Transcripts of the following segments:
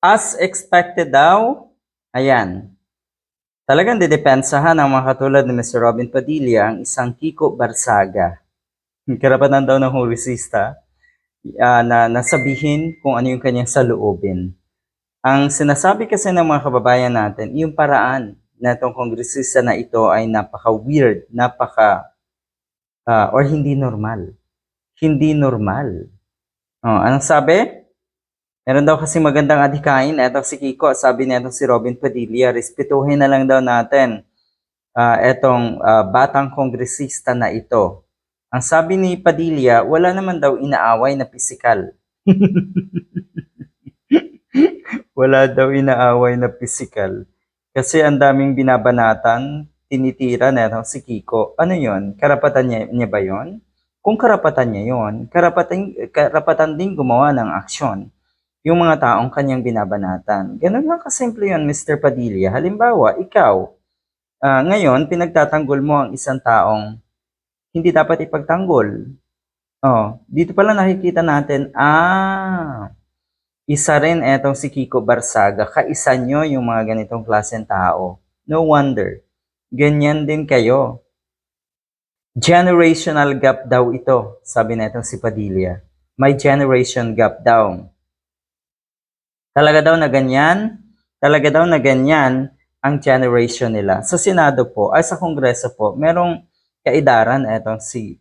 As expected daw, ayan, talagang didepensahan ng mga katulad ni Mr. Robin Padilla ang isang Kiko Barsaga. Karapatan daw ng kongresista na nasabihin kung ano yung kanyang saloobin. Ang sinasabi kasi ng mga kababayan natin, yung paraan na itong kongresista na ito ay napaka-weird, or hindi normal. Hindi normal. Anong sabi? Meron daw kasi magandang adhikain. Eto si Kiko, sabi nito si Robin Padilla, respetuhin na lang daw natin etong batang kongresista na ito. Ang sabi ni Padilla, wala naman daw inaaway na pisikal. Wala daw inaaway na pisikal. Kasi ang daming binabanatan, tinitira na si Kiko. Ano yon? Karapatan niya ba yon? Kung karapatan niya yon, karapatan din gumawa ng aksyon yung mga taong kanyang binabanatan. Ganun lang kasimple yun, Mr. Padilla. Halimbawa, ikaw, ngayon, pinagtatanggol mo ang isang taong hindi dapat ipagtanggol. Dito pala nakikita natin, isa rin etong si Kiko Barsaga. Kaisa nyo yung mga ganitong klaseng tao. No wonder. Ganyan din kayo. Generational gap daw ito, sabi na itong si Padilla. May generation gap daw. Talaga daw na ganyan ang generation nila. Sa Senado po, ay sa Kongreso po, merong kaidaran etong si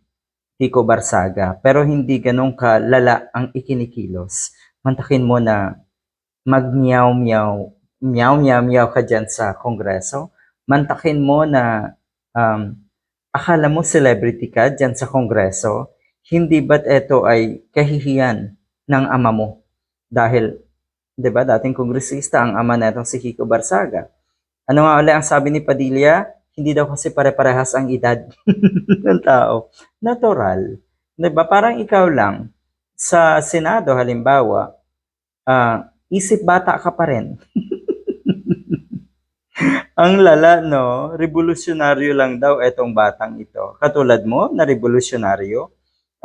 Kiko Barsaga, pero hindi ganun kalala ang ikinikilos. Mantakin mo na meow ka dyan sa Kongreso. Mantakin mo na akala mo celebrity ka dyan sa Kongreso. Hindi ba't ito ay kahihiyan ng ama mo? Dahil 'di ba, dating kongresista ang ama netong si Kiko Barsaga. Ano nga ulit ang sabi ni Padilla? Hindi daw kasi pare-parehas ang edad ng tao. Natural. 'Di ba? Parang ikaw lang sa Senado halimbawa, isip bata ka pa rin. Ang lala, no? Revolusyonaryo lang daw etong batang ito. Katulad mo na revolusyonaryo.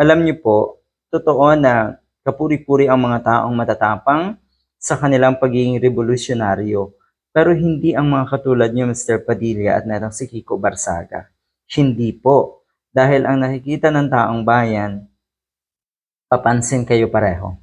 Alam niyo po, totoo na kapuri-puri ang mga taong matatapang sa kanilang pagiging revolusyonaryo. Pero hindi ang mga katulad niyo, Mr. Padilla at netong si Kiko Barsaga. Hindi po. Dahil ang nakikita ng taong bayan, papansin kayo pareho.